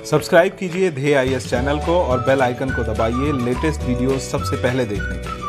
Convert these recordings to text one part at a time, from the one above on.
Subscribe कीजिए ध्येय IAS channel को और बेल आइकन को दबाइए लेटेस्ट वीडियो सबसे पहले देखने के लिए।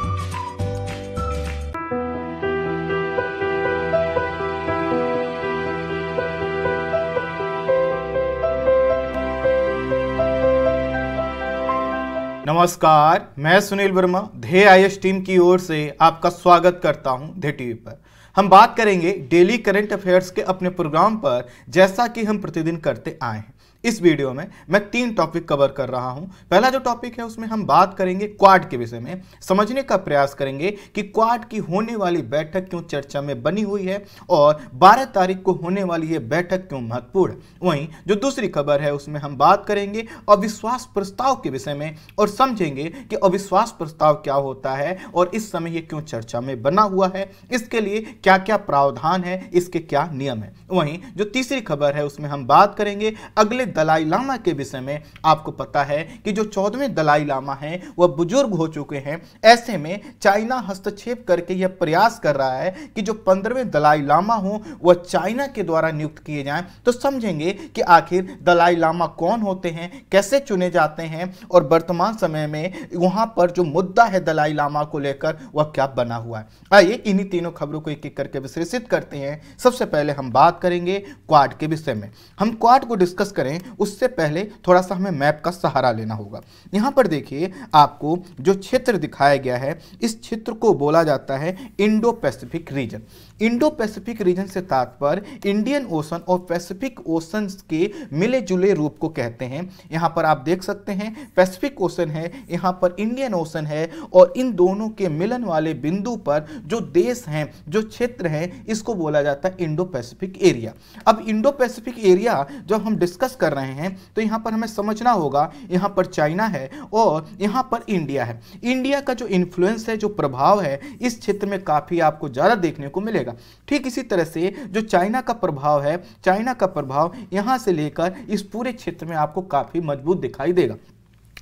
नमस्कार, मैं सुनील वर्मा ध्येय आईएएस टीम की ओर से आपका स्वागत करता हूं ध्येय टीवी पर। हम बात करेंगे डेली करंट अफेयर्स के अपने प्रोग्राम पर, जैसा कि हम प्रतिदिन करते आए हैं। इस वीडियो में मैं 3 टॉपिक कवर कर रहा हूं। पहला जो टॉपिक है उसमें हम बात करेंगे क्वाड के विषय में, समझने का प्रयास करेंगे कि क्वाड की होने वाली बैठक क्यों चर्चा में बनी हुई है और 12 तारीख को होने वाली यह बैठक क्यों महत्वपूर्ण है। वहीं जो दूसरी खबर है उसमें हम बात करेंगे अविश्वास प्रस्ताव के विषय में और समझेंगे कि अविश्वास प्रस्ताव क्या होता है और इस समय यह क्यों चर्चा में बना हुआ है, इसके लिए क्या क्या प्रावधान है, इसके क्या नियम है। वहीं जो तीसरी खबर है उसमें हम बात करेंगे अगले दलाई लामा के विषय में। आपको पता है कि जो 14वें दलाई लामा हैं वह बुजुर्ग हो चुके हैं। ऐसे में चाइना हस्तक्षेप करके यह प्रयास कर रहा है कि जो 15वें दलाई लामा हो वह चाइना के द्वारा नियुक्त किए जाएं। तो समझेंगे कि आखिर दलाई लामा कौन होते हैं, कैसे चुने जाते हैं और वर्तमान समय में वहां पर जो मुद्दा है दलाई लामा को लेकर वह क्या बना हुआ है। आइए इन्हीं तीनों खबरों को एक एक करके विश्लेषित करते हैं। सबसे पहले हम बात करेंगे क्वाड के विषय में। हम क्वाड को डिस्कस करें उससे पहले थोड़ा सा हमें मैप का सहारा लेना होगा। यहां पर देखिए आपको जो क्षेत्र दिखाया गया है, इस क्षेत्र को बोला जाता है Indo Pacific region. Indo Pacific region से तात्पर्य इंडियन ओशन और पैसिफिक ओशन के मिले जुले रूप को कहते हैं। यहां पर आप देख सकते हैं पैसिफिक ओशन है, यहां पर इंडियन ओशन है और इन दोनों के मिलन वाले बिंदु पर जो देश हैं, जो क्षेत्र हैं, इसको बोला जाता है इंडो पैसिफिक एरिया। अब इंडो पैसिफिक एरिया जब हम डिस्कस कर रहे हैं तो यहां पर हमें समझना होगा, यहां पर चाइना है और यहां पर इंडिया है। इंडिया का जो इन्फ्लुएंस है, जो प्रभाव है, इस क्षेत्र में काफी आपको ज्यादा देखने को मिलेगा। ठीक इसी तरह से जो चाइना का प्रभाव है, चाइना का प्रभाव यहां से लेकर इस पूरे क्षेत्र में आपको काफी मजबूत दिखाई देगा।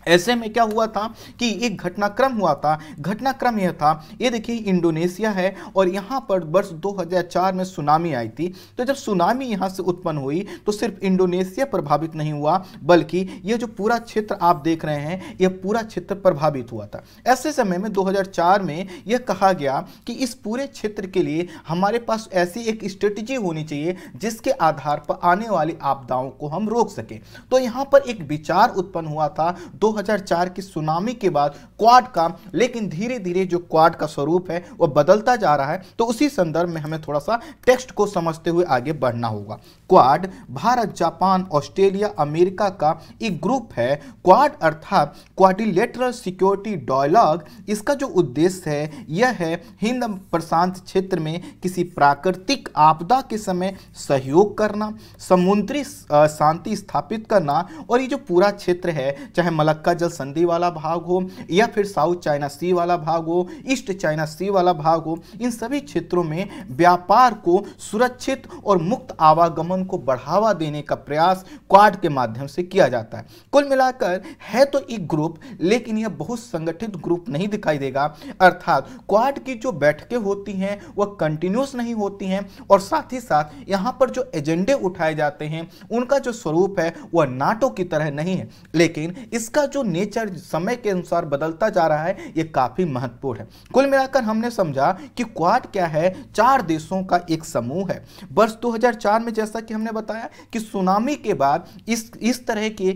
ऐसे में क्या हुआ था कि एक घटनाक्रम हुआ था। घटनाक्रम यह था, ये देखिए इंडोनेशिया है और यहाँ पर वर्ष 2004 में सुनामी आई थी। तो जब सुनामी यहाँ से उत्पन्न हुई तो सिर्फ इंडोनेशिया प्रभावित नहीं हुआ, बल्कि ये जो पूरा क्षेत्र आप देख रहे हैं, यह पूरा क्षेत्र प्रभावित हुआ था। ऐसे समय में 2004 में यह कहा गया कि इस पूरे क्षेत्र के लिए हमारे पास ऐसी एक स्ट्रेटेजी होनी चाहिए जिसके आधार पर आने वाली आपदाओं को हम रोक सकें। तो यहाँ पर एक विचार उत्पन्न हुआ था 2004 की सुनामी के बाद क्वाड का, लेकिन धीरे धीरे जो क्वाड का स्वरूप है वह बदलता जा रहा है। तो उसी संदर्भ में हमें थोड़ा सा टेक्स्ट को समझते हुए आगे बढ़ना होगा। Quad Bharat, Japan, Australia, America का एक ग्रुप है। क्वाड अर्थात क्वाड्रिलेटरल सिक्योरिटी डायलॉग, इसका जो उद्देश्य है यह है हिंद प्रशांत क्षेत्र में किसी प्राकृतिक आपदा के समय सहयोग करना, समुद्री शांति स्थापित करना और ये जो पूरा क्षेत्र है, चाहे मलक्का जल संधि वाला भाग हो या फिर साउथ चाइना सी वाला भाग हो, ईस्ट चाइना सी वाला भाग हो, इन सभी क्षेत्रों में व्यापार को सुरक्षित और मुक्त आवागमन को बढ़ावा देने का प्रयास क्वाड के माध्यम से किया जाता है। कुल मिलाकर है तो एक ग्रुप, लेकिन यह बहुत संगठित ग्रुप नहीं दिखाई देगा। अर्थात क्वाड की जो बैठकें होती हैं वह कंटिन्यूस नहीं होती हैं और साथ ही साथ यहां पर जो एजेंडे उठाए जाते हैं उनका जो स्वरूप है वह नाटो की तरह नहीं है, लेकिन इसका जो नेचर समय के अनुसार बदलता जा रहा है, यह काफी महत्वपूर्ण है। कुल मिलाकर हमने समझा कि क्वाड क्या है, 4 देशों का एक समूह है। वर्ष 2004 में जैसा कि हमने बताया कि सुनामी के बाद इस तरह के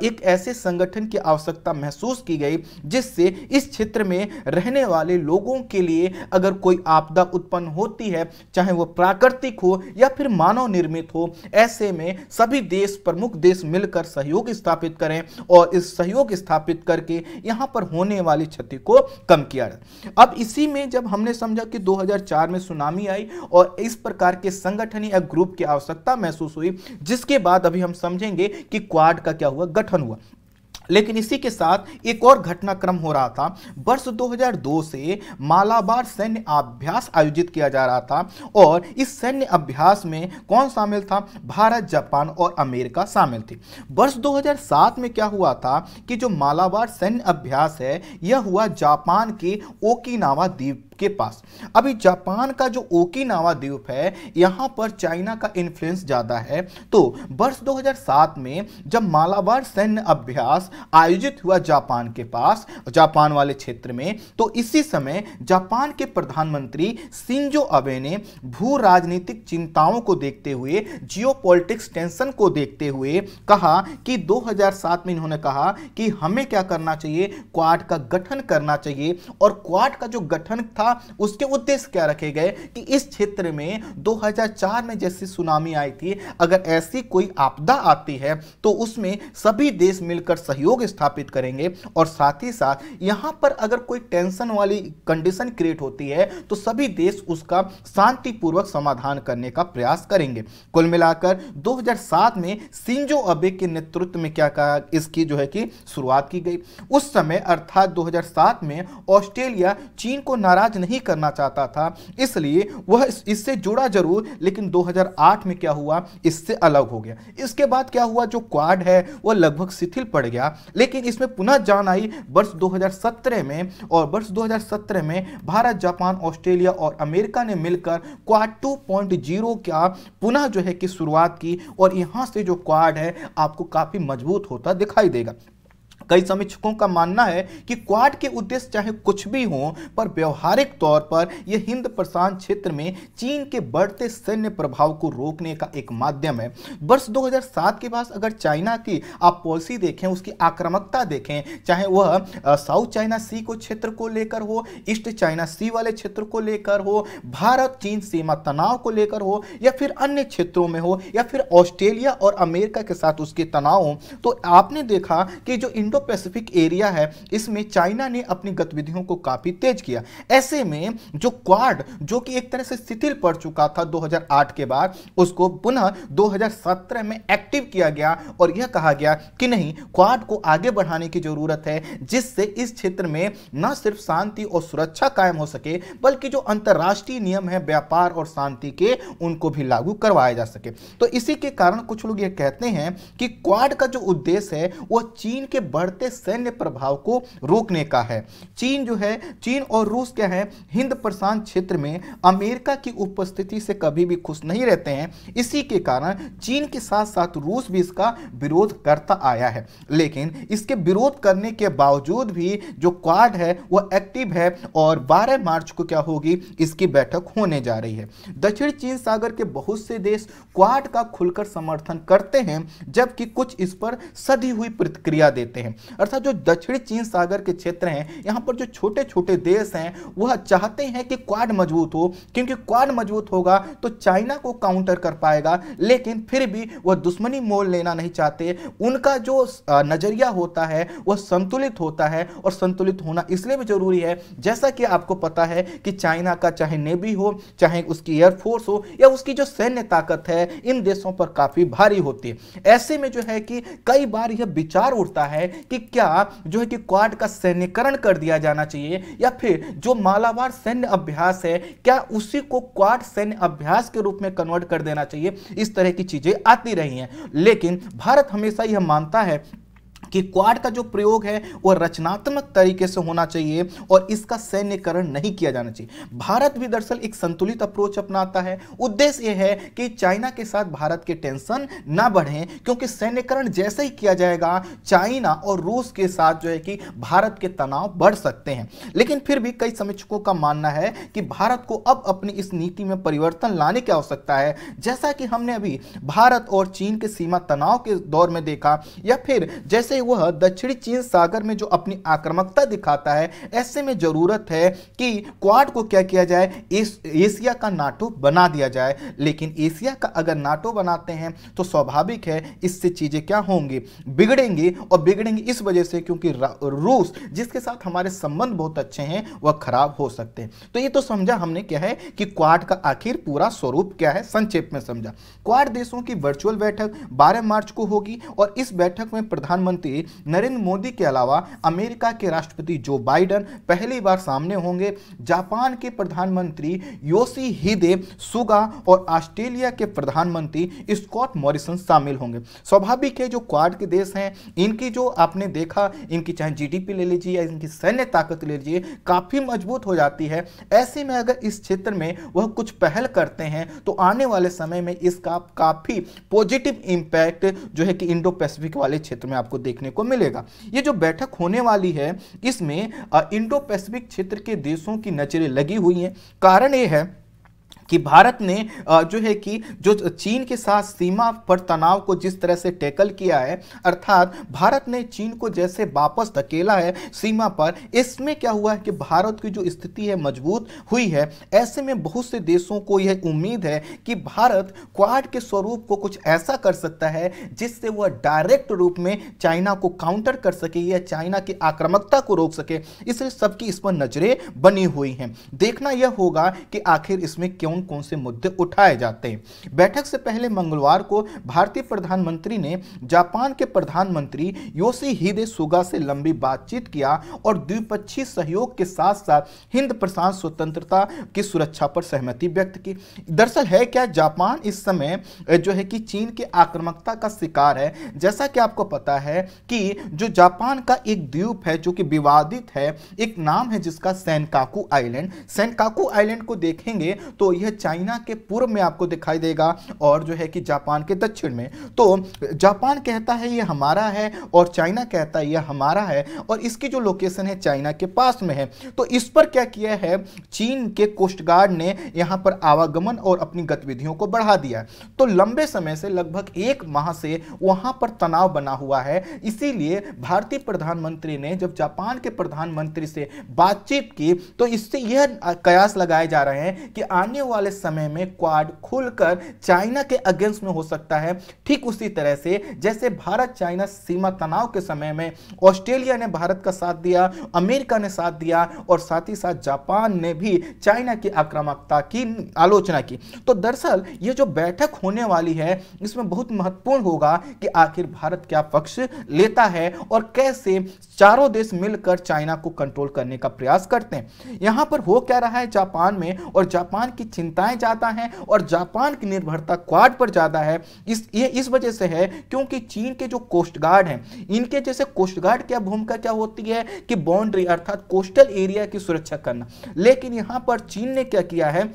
एक ऐसे संगठन की आवश्यकता महसूस की गई जिससे इस क्षेत्र में रहने वाले लोगों के लिए अगर कोई आपदा उत्पन्न होती है, चाहे वो प्राकृतिक हो या फिर मानव निर्मित हो, ऐसे में सभी देश, प्रमुख देश मिलकर सहयोग स्थापित करें और इस सहयोग स्थापित करके यहां पर होने वाली क्षति को कम किया जाए। अब इसी में जब हमने समझा कि 2004 में सुनामी आई और इस प्रकार के संगठन या ग्रुप की आवश्यकता महसूस हुई, जिसके बाद अभी हम समझेंगे कि क्वाड का क्या हुआ, गठन हुआ। लेकिन इसी के साथ एक और घटनाक्रम हो रहा था। वर्ष 2002 से मालाबार सैन्य अभ्यास आयोजित किया जा रहा था और इस सैन्य अभ्यास में कौन शामिल था? भारत, जापान और अमेरिका शामिल थी। वर्ष 2007 में क्या हुआ था कि जो मालाबार सैन्य अभ्यास है यह हुआ जापान के ओकिनावा द्वीप के पास। अभी जापान का जो ओकिनावा द्वीप है यहां पर चाइना का इन्फ्लुएंस ज्यादा है। तो वर्ष 2007 में जब मालाबार सैन्य अभ्यास आयोजित हुआ जापान के पास, जापान वाले क्षेत्र में, तो इसी समय जापान के प्रधानमंत्री शिंजो अबे ने भू राजनीतिक चिंताओं को देखते हुए, जियोपॉलिटिक्स टेंशन को देखते हुए कहा कि 2007 में इन्होंने कहा कि हमें क्या करना चाहिए, क्वाड का गठन करना चाहिए। और क्वाड का जो गठन था उसके उद्देश्य क्या रखे गए कि इस क्षेत्र में 2004 में जैसी सुनामी आई थी, अगर ऐसी कोई आपदा आती है तो उसमें सभी देश मिलकर सहयोग स्थापित करेंगे और साथ ही साथ यहां पर अगर कोई टेंशन वाली कंडीशन क्रिएट होती है तो सभी देश उसका शांतिपूर्वक समाधान करने का प्रयास करेंगे। कुल मिलाकर 2007 में शिंजो अबे के नेतृत्व में क्या कहा, इसकी जो है कि शुरुआत की गई। उस समय अर्थात 2007 में ऑस्ट्रेलिया चीन को नाराज नहीं करना चाहता था, इसलिए वह इससे जुड़ा जरूर, लेकिन 2008 में क्या हुआ, इससे अलग हो गया। इसके बाद क्या हुआ, जो क्वाड है वह लगभग शिथिल पड़ गया, लेकिन इसमें पुनः जान आई वर्ष 2017 में। और वर्ष 2017 में भारत, जापान, ऑस्ट्रेलिया और अमेरिका ने मिलकर क्वाड 2.0 का पुनः जो है कि शुरुआत की और यहां से जो क्वाड है आपको काफी मजबूत होता दिखाई देगा। कई समीक्षकों का मानना है कि क्वाड के उद्देश्य चाहे कुछ भी हो, पर व्यवहारिक तौर पर यह हिंद प्रशांत क्षेत्र में चीन के बढ़ते सैन्य प्रभाव को रोकने का एक माध्यम है। वर्ष 2007 के बाद अगर चाइना की आप पॉलिसी देखें, उसकी आक्रामकता देखें, चाहे वह साउथ चाइना सी को क्षेत्र को लेकर हो, ईस्ट चाइना सी वाले क्षेत्र को लेकर हो, भारत चीन सीमा तनाव को लेकर हो, या फिर अन्य क्षेत्रों में हो, या फिर ऑस्ट्रेलिया और अमेरिका के साथ उसके तनाव हो, तो आपने देखा कि जो इंडो पैसिफिक एरिया है इसमें चाइना ने अपनी गतिविधियों को काफी तेज किया। ऐसे में जो क्वाड, जो कि एक तरह से शिथिल पड़ चुका था 2008 के बाद, उसको पुनः 2017 में एक्टिव किया गया और यह कहा गया कि नहीं, क्वाड को आगे बढ़ाने की जरूरत है, जिससे इस क्षेत्र में न सिर्फ शांति और सुरक्षा कायम हो सके, बल्कि जो अंतरराष्ट्रीय नियम है व्यापार और शांति के, उनको भी लागू करवाया जा सके। तो इसी के कारण कुछ लोग यह कहते हैं कि क्वाड का जो उद्देश्य है वह चीन के बढ़ते सैन्य प्रभाव को रोकने का है। चीन जो है, चीन और रूस क्या है, हिंद प्रशांत क्षेत्र में अमेरिका की उपस्थिति से कभी भी खुश नहीं रहते हैं। इसी के कारण चीन के साथ साथ रूस भी इसका विरोध करता आया है, लेकिन इसके विरोध करने के बावजूद भी जो क्वाड है वह एक्टिव है और 12 मार्च को क्या होगी, इसकी बैठक होने जा रही है। दक्षिण चीन सागर के बहुत से देश क्वाड का खुलकर समर्थन करते हैं, जबकि कुछ इस पर सधी हुई प्रतिक्रिया देते हैं। अर्थात जो दक्षिण चीन सागर के क्षेत्र हैं, यहां पर जो छोटे छोटे देश हैं वह चाहते हैं कि क्वाड मजबूत हो, क्योंकि क्वाड मजबूत होगा तो चाइना को काउंटर कर पाएगा, लेकिन फिर भी वह दुश्मनी मोल लेना नहीं चाहते। उनका जो नजरिया होता है वह संतुलित होता है, और संतुलित होना इसलिए भी जरूरी है, जैसा कि आपको पता है कि चाइना का चाहे नेवी हो, चाहे उसकी एयरफोर्स हो, या उसकी जो सैन्य ताकत है इन देशों पर काफी भारी होती है। ऐसे में जो है कि कई बार यह विचार उठता है कि क्या जो है कि क्वाड का सैन्यकरण कर दिया जाना चाहिए, या फिर जो मालाबार सैन्य अभ्यास है क्या उसी को क्वाड सैन्य अभ्यास के रूप में कन्वर्ट कर देना चाहिए। इस तरह की चीजें आती रही हैं, लेकिन भारत हमेशा यह मानता है कि क्वाड का जो प्रयोग है वह रचनात्मक तरीके से होना चाहिए और इसका सैन्यकरण नहीं किया जाना चाहिए। भारत भी दरअसल एक संतुलित अप्रोच अपनाता है। उद्देश्य यह है कि चाइना के साथ भारत के टेंशन ना बढ़े, क्योंकि सैन्यकरण जैसे ही किया जाएगा चाइना और रूस के साथ जो है कि भारत के तनाव बढ़ सकते हैं। लेकिन फिर भी कई समीक्षकों का मानना है कि भारत को अब अपनी इस नीति में परिवर्तन लाने की आवश्यकता है, जैसा कि हमने अभी भारत और चीन के सीमा तनाव के दौर में देखा, या फिर जैसे वह दक्षिणी चीन सागर में जो अपनी आक्रामकता दिखाता है। ऐसे में जरूरत है कि क्वाड को क्या किया जाए, एशिया का नाटो बना दिया जाए। लेकिन एशिया का अगर नाटो बनाते हैं तो स्वाभाविक है इससे चीजें क्या होंगी, बिगड़ेंगी, और बिगड़ेंगी इस वजह से क्योंकि रूस जिसके साथ हमारे संबंध बहुत अच्छे हैं वह खराब हो सकते हैं। तो ये तो समझा हमने क्या है कि क्वाड का आखिर पूरा स्वरूप क्या है, संक्षेप में समझा। क्वाड देशों की वर्चुअल बैठक 12 मार्च को होगी और इस बैठक में प्रधानमंत्री राष्ट्रपति नरेंद्र मोदी के अलावा अमेरिका के राष्ट्रपति जो बाइडेन पहली बार सामने होंगे, जापान के प्रधानमंत्री योशिहिदे सुगा और ऑस्ट्रेलिया के प्रधानमंत्री स्कॉट मॉरिसन शामिल होंगे। स्वाभाविक है, जो क्वाड के देश हैं इनकी जो आपने देखा, इनकी चाहे जीडीपी ले लीजिए या इनकी सैन्य ताकत ले लीजिए, काफी मजबूत हो जाती है। ऐसे में अगर इस क्षेत्र में वह कुछ पहल करते हैं तो आने वाले समय में इसका काफी पॉजिटिव इंपैक्ट जो है कि इंडो पैसिफिक वाले क्षेत्र में आपको देखने को मिलेगा। ये जो बैठक होने वाली है इसमें इंडो पैसिफिक क्षेत्र के देशों की नजरें लगी हुई हैं। कारण ये है कि भारत ने जो है कि जो चीन के साथ सीमा पर तनाव को जिस तरह से टैकल किया है, अर्थात भारत ने चीन को जैसे वापस धकेला है सीमा पर, इसमें क्या हुआ है कि भारत की जो स्थिति है मजबूत हुई है। ऐसे में बहुत से देशों को यह उम्मीद है कि भारत क्वाड के स्वरूप को कुछ ऐसा कर सकता है जिससे वह डायरेक्ट रूप में चाइना को काउंटर कर सके या चाइना की आक्रामकता को रोक सके। इसलिए सबकी इस पर नजरें बनी हुई हैं। देखना यह होगा कि आखिर इसमें कौन से मुद्दे उठाए जाते हैं। बैठक से पहले मंगलवार को भारतीय प्रधानमंत्री ने जापान के प्रधानमंत्री योशिहिदे सुगा से लंबी बातचीत किया और द्विपक्षीय सहयोग के साथ साथ हिंद प्रशांत स्वतंत्रता की सुरक्षा पर सहमति व्यक्त की। दरअसल है क्या, जापान इस समय जो है कि चीन के आक्रामकता का शिकार है। जैसा कि आपको पता है कि जो जापान का एक द्वीप है जो कि विवादित है, एक नाम है जिसका सेनकाकू आइलैंड। सेनकाकू आइलैंड को देखेंगे तो यह चाइना के पूर्व में आपको दिखाई देगा और जो है कि जापान के दक्षिण में। तो जापान कहता है यह हमारा है और चाइना कहता है यह हमारा है और इसकी जो लोकेशन है चाइना के पास में है। तो इस पर क्या किया है, चीन के कोस्ट गार्ड ने यहां पर आवागमन और अपनी गतिविधियों को बढ़ा दिया। तो लंबे समय से लगभग 1 माह से वहां पर तनाव बना हुआ है। इसीलिए भारतीय प्रधानमंत्री ने जब जापान के प्रधानमंत्री से बातचीत की तो इससे यह कयास लगाए जा रहे हैं कि आने वाले समय में क्वाड खुलकर चाइना के अगेंस्ट में हो सकता है। ठीक उसी तरह से जैसे भारत चाइना सीमा तनाव के समय में ऑस्ट्रेलिया ने भारत का साथ दिया, अमेरिका ने साथ दिया और साथ ही साथ जापान ने भी चाइना की आक्रामकता की आलोचना की। तो दरअसल ये जो बैठक होने वाली है इसमें बहुत महत्वपूर्ण होगा कि आखिर भारत क्या पक्ष लेता है और कैसे चारों देश मिलकर चाइना को कंट्रोल करने का प्रयास करते हैं। यहां पर हो क्या रहा है जापान में, और जापान की चिंताएं ज्यादा हैं और जापान की निर्भरता क्वाड पर ज्यादा है। इस वजह से है क्योंकि चीन के जो कोस्ट गार्ड हैं, इनके जैसे कोस्ट गार्ड की भूमिका क्या होती है कि बाउंड्री अर्थात कोस्टल एरिया की सुरक्षा करना। लेकिन यहां पर चीन ने क्या किया है,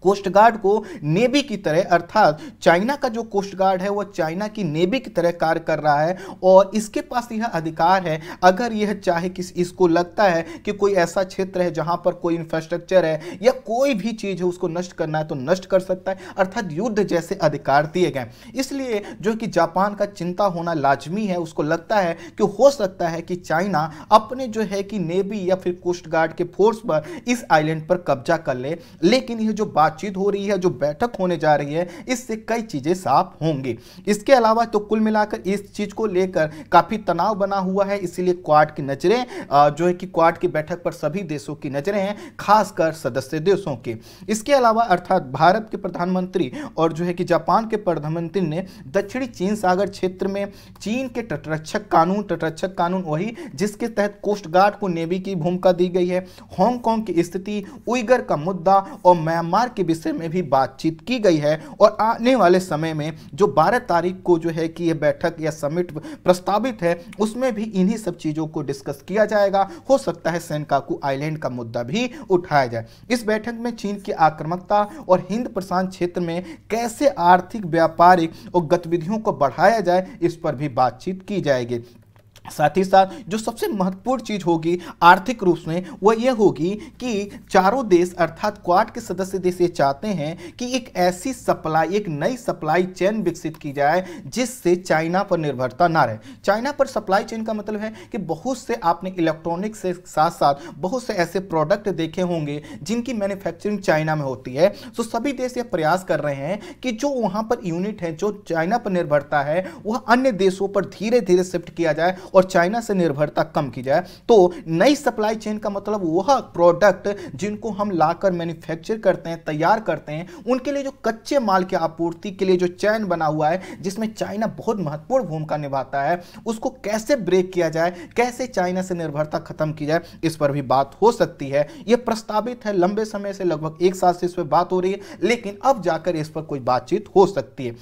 कोस्ट गार्ड को नेवी की तरह, अर्थात चाइना का जो कोस्ट गार्ड है वह चाइना की नेवी की तरह कार्य कर रहा है और इसके पास यह अधिकार है, अगर यह चाहे कि इसको लगता है कि कोई ऐसा क्षेत्र है जहां पर कोई इंफ्रास्ट्रक्चर है या कोई भी चीज है उसको नष्ट करना है तो नष्ट कर सकता है, अर्थात युद्ध जैसे अधिकार दिए गए। इसलिए जो कि जापान का चिंता होना लाजमी है, उसको लगता है कि हो सकता है कि चाइना अपने जो है कि नेवी या फिर कोस्ट गार्ड के फोर्स पर इस आइलैंड पर कब्जा कर ले। लेकिन यह जो बातचीत हो रही है, जो बैठक होने जा रही है, इससे कई चीजें साफ होंगी। इसके अलावा तो कुल मिलाकर इस चीज को लेकर काफी तनाव बना हुआ है। इसीलिए क्वाड की नजरें जो है कि क्वाड की बैठक पर सभी देशों की नजरें हैं, खासकर सदस्य देशों की। इसके अलावा अर्थात भारत के प्रधानमंत्री और जो है कि जापान के प्रधानमंत्री ने दक्षिणी चीन सागर क्षेत्र में चीन के तटरक्षक कानून वही जिसके तहत कोस्ट गार्ड को नेवी की भूमिका दी गई है, हांगकांग की स्थिति, उइगर का मुद्दा और म्यांमार के विषय में भी बातचीत की गई है। और आने वाले समय में जो 12 तारीख को जो है कि यह बैठक या समिट प्रस्तावित है उसमें भी इन्हीं सब चीजों को डिस्कस किया जाएगा। हो सकता है सेनकाकू आइलैंड का मुद्दा भी उठाया जाए। इस बैठक में चीन की आक्रामकता और हिंद प्रशांत क्षेत्र में कैसे आर्थिक, व्यापारिक और गतिविधियों को बढ़ाया जाए, इस पर भी बातचीत की जाएगी। साथ ही साथ जो सबसे महत्वपूर्ण चीज होगी आर्थिक रूप में वह यह होगी कि चारों देश अर्थात क्वाड के सदस्य देश ये चाहते हैं कि एक ऐसी सप्लाई, एक नई सप्लाई चेन विकसित की जाए जिससे चाइना पर निर्भरता ना रहे। चाइना पर सप्लाई चेन का मतलब है कि बहुत से आपने इलेक्ट्रॉनिक से साथ साथ बहुत से ऐसे प्रोडक्ट देखे होंगे जिनकी मैन्युफैक्चरिंग चाइना में होती है। तो सभी देश ये प्रयास कर रहे हैं कि जो वहां पर यूनिट है जो चाइना पर निर्भरता है वह अन्य देशों पर धीरे धीरे शिफ्ट किया जाए और चाइना से निर्भरता कम की जाए। तो नई सप्लाई चेन का मतलब वह प्रोडक्ट जिनको हम लाकर मैन्युफैक्चर करते हैं, तैयार करते हैं, उनके लिए जो कच्चे माल की आपूर्ति के लिए जो चैन बना हुआ है जिसमें चाइना बहुत महत्वपूर्ण भूमिका निभाता है, उसको कैसे ब्रेक किया जाए, कैसे चाइना से निर्भरता खत्म की जाए, इस पर भी बात हो सकती है। यह प्रस्तावित है, लंबे समय से लगभग 1 साल से इस पर बात हो रही है, लेकिन अब जाकर इस पर कोई बातचीत हो सकती है।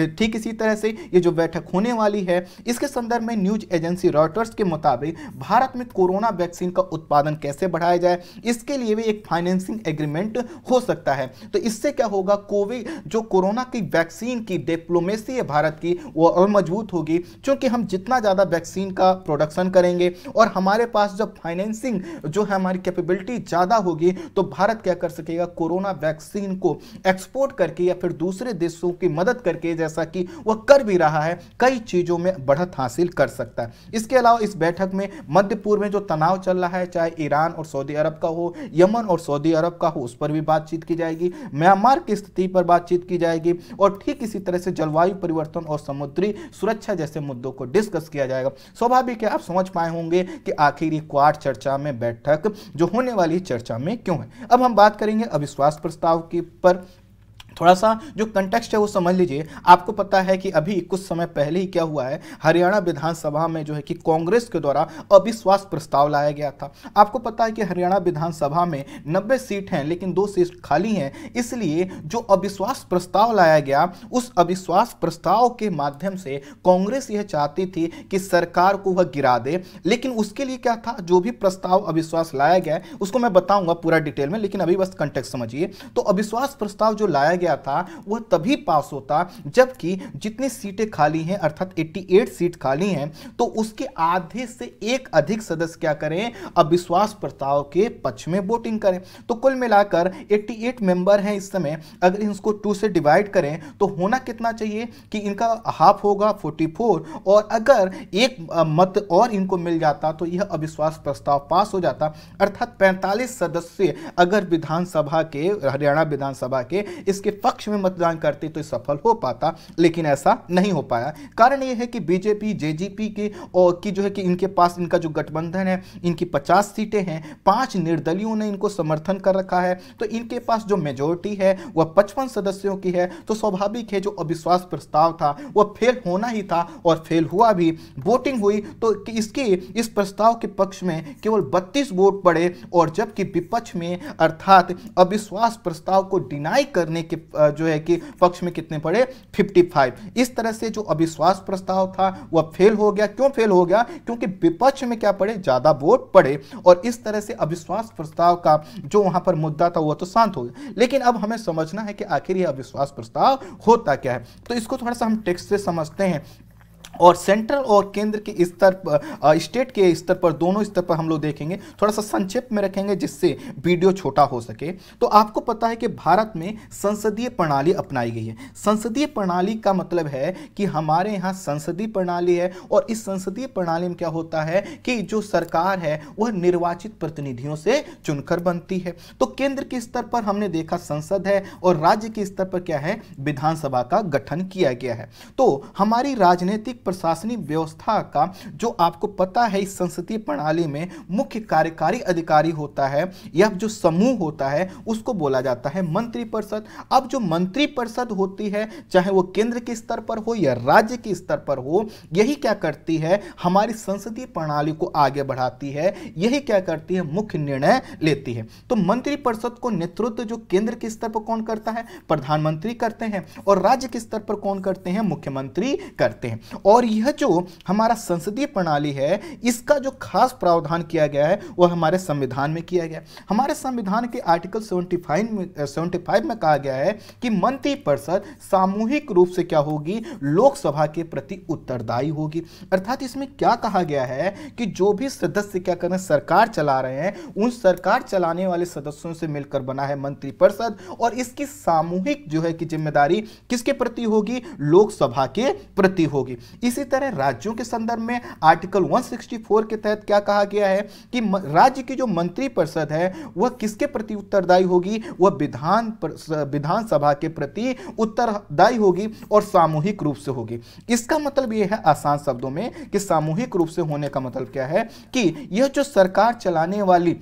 ठीक इसी तरह से ये जो बैठक होने वाली है, इसके संदर्भ में न्यूज एजेंसी रॉयटर्स के मुताबिक भारत में कोरोना वैक्सीन का उत्पादन कैसे बढ़ाया जाए, इसके लिए भी एक फाइनेंसिंग एग्रीमेंट हो सकता है। तो इससे क्या होगा, कोविड जो कोरोना की वैक्सीन की डिप्लोमेसी है भारत की, वो और मजबूत होगी, क्योंकि हम जितना ज़्यादा वैक्सीन का प्रोडक्शन करेंगे और हमारे पास जब फाइनेंसिंग जो है हमारी कैपेबिलिटी ज़्यादा होगी, तो भारत क्या कर सकेगा, कोरोना वैक्सीन को एक्सपोर्ट करके या फिर दूसरे देशों की मदद करके, जैसा कि वह कर भी रहा है, कई चीजों में बढ़त हासिल कर सकता है। इसके अलावा इस बैठक में मध्य पूर्व में जो तनाव चल रहा है, चाहे ईरान और सऊदी अरब का हो, यमन और सऊदी अरब का हो, उस पर भी बातचीत की जाएगी, म्यांमार की स्थिति पर बातचीत की जाएगी, और ठीक इसी तरह से जलवायु परिवर्तन और समुद्री सुरक्षा जैसे मुद्दों को डिस्कस किया जाएगा। स्वाभाविक है, आप समझ पाए होंगे कि आखिर ये क्वाड चर्चा में बैठक जो होने वाली चर्चा में क्यों है। अब हम बात करेंगे अविश्वास प्रस्ताव की पर। थोड़ा सा जो कंटेक्स्ट है वो समझ लीजिए। आपको पता है कि अभी कुछ समय पहले ही क्या हुआ है, हरियाणा विधानसभा में जो है कि कांग्रेस के द्वारा अविश्वास प्रस्ताव लाया गया था। आपको पता है कि हरियाणा विधानसभा में 90 सीट हैं, लेकिन 2 सीट खाली हैं, इसलिए जो अविश्वास प्रस्ताव लाया गया, उस अविश्वास प्रस्ताव के माध्यम से कांग्रेस यह चाहती थी कि सरकार को वह गिरा दे। लेकिन उसके लिए क्या था, जो भी प्रस्ताव अविश्वास लाया गया है उसको मैं बताऊंगा पूरा डिटेल में, लेकिन अभी बस कंटेक्स्ट समझिए। तो अविश्वास प्रस्ताव जो लाया गया था वह तभी पास होता जबकि जितनी सीटें खाली हैं, अर्थात 88 सीट खाली हैं, तो उसके आधे से एक अधिक सदस्य क्या करें, अविश्वास प्रस्ताव के पक्ष में वोटिंग करें। तो कुल मिलाकर 88 मेंबर हैं इस समय, अगर इसको 2 से डिवाइड करें तो होना कितना चाहिए कि इनका हाफ होगा 44, और अगर एक मत और इनको मिल जाता तो यह अविश्वास प्रस्ताव पास हो जाता। अर्थात 45 सदस्य अगर विधानसभा के, हरियाणा विधानसभा के इसके पक्ष में मतदान करते तो सफल हो पाता, लेकिन ऐसा नहीं हो पाया। कारण यह है कि बीजेपी जेजेपी के और की जो है कि इनके पास इनका जो गठबंधन है, इनकी 50 सीटें हैं, 5 निर्दलीयों ने इनको समर्थन कर रखा है, तो इनके पास जो मेजोरिटी है वह 55 सदस्यों की है। तो स्वाभाविक है जो अविश्वास प्रस्ताव था वह फेल होना ही था, और फेल हुआ भी। वोटिंग हुई तो इसके इस प्रस्ताव के पक्ष में केवल 32 वोट पड़े, और जबकि विपक्ष में अर्थात अविश्वास प्रस्ताव को डिनाई करने के जो है कि पक्ष में कितने पड़े, 55। इस तरह से जो अविश्वास प्रस्ताव था वह फेल हो गया। क्यों फेल हो गया, क्योंकि विपक्ष में क्या पड़े, ज्यादा वोट पड़े, और इस तरह से अविश्वास प्रस्ताव का जो वहां पर मुद्दा था वह तो शांत हो गया। लेकिन अब हमें समझना है कि आखिर यह अविश्वास प्रस्ताव होता क्या है। तो इसको थोड़ा सा हम टेक्स्ट से समझते हैं, और सेंट्रल और केंद्र के स्तर पर, स्टेट के स्तर पर, दोनों स्तर पर हम लोग देखेंगे, थोड़ा सा संक्षेप में रखेंगे जिससे वीडियो छोटा हो सके। तो आपको पता है कि भारत में संसदीय प्रणाली अपनाई गई है। संसदीय प्रणाली का मतलब है कि हमारे यहाँ संसदीय प्रणाली है, और इस संसदीय प्रणाली में क्या होता है कि जो सरकार है वह निर्वाचित प्रतिनिधियों से चुनकर बनती है। तो केंद्र के स्तर पर हमने देखा संसद है, और राज्य के स्तर पर क्या है, विधानसभा का गठन किया गया है। तो हमारी राजनीतिक प्रशासनिक व्यवस्था का जो आपको पता है, इस संसदीय प्रणाली में मुख्य कार्यकारी अधिकारी होता है, या जो समूह होता है उसको बोला जाता है मंत्रिपरिषद। अब जो मंत्रिपरिषद होती है, चाहे वो केंद्र के स्तर पर हो या राज्य के स्तर पर हो, यही क्या करती है, हमारी संसदीय प्रणाली को आगे बढ़ाती है, यही क्या करती है, मुख्य निर्णय लेती है। तो मंत्रिपरिषद को नेतृत्व जो केंद्र के स्तर पर कौन करता है, प्रधानमंत्री करते हैं, और राज्य के स्तर पर कौन करते हैं, मुख्यमंत्री करते हैं। और यह जो हमारा संसदीय प्रणाली है, इसका जो खास प्रावधान किया गया है वह हमारे संविधान में किया गया है। हमारे संविधान के आर्टिकल 75 में कहा गया है कि मंत्रिपरिषद सामूहिक रूप से क्या होगी, लोकसभा के प्रति उत्तरदायी होगी। अर्थात इसमें क्या कहा गया है कि जो भी सदस्य क्या कर रहे हैं, सरकार चला रहे हैं, उन सरकार चलाने वाले सदस्यों से मिलकर बना है मंत्रिपरिषद, और इसकी सामूहिक जो है कि जिम्मेदारी किसके प्रति होगी, लोकसभा के प्रति होगी। इसी तरह राज्यों के संदर्भ में आर्टिकल 164 के तहत क्या कहा गया है कि राज्य की जो मंत्रिपरिषद है वह किसके प्रति उत्तरदायी होगी, वह विधानसभा के प्रति उत्तरदायी होगी और सामूहिक रूप से होगी। इसका मतलब यह है आसान शब्दों में कि सामूहिक रूप से होने का मतलब क्या है कि यह जो सरकार चलाने वाली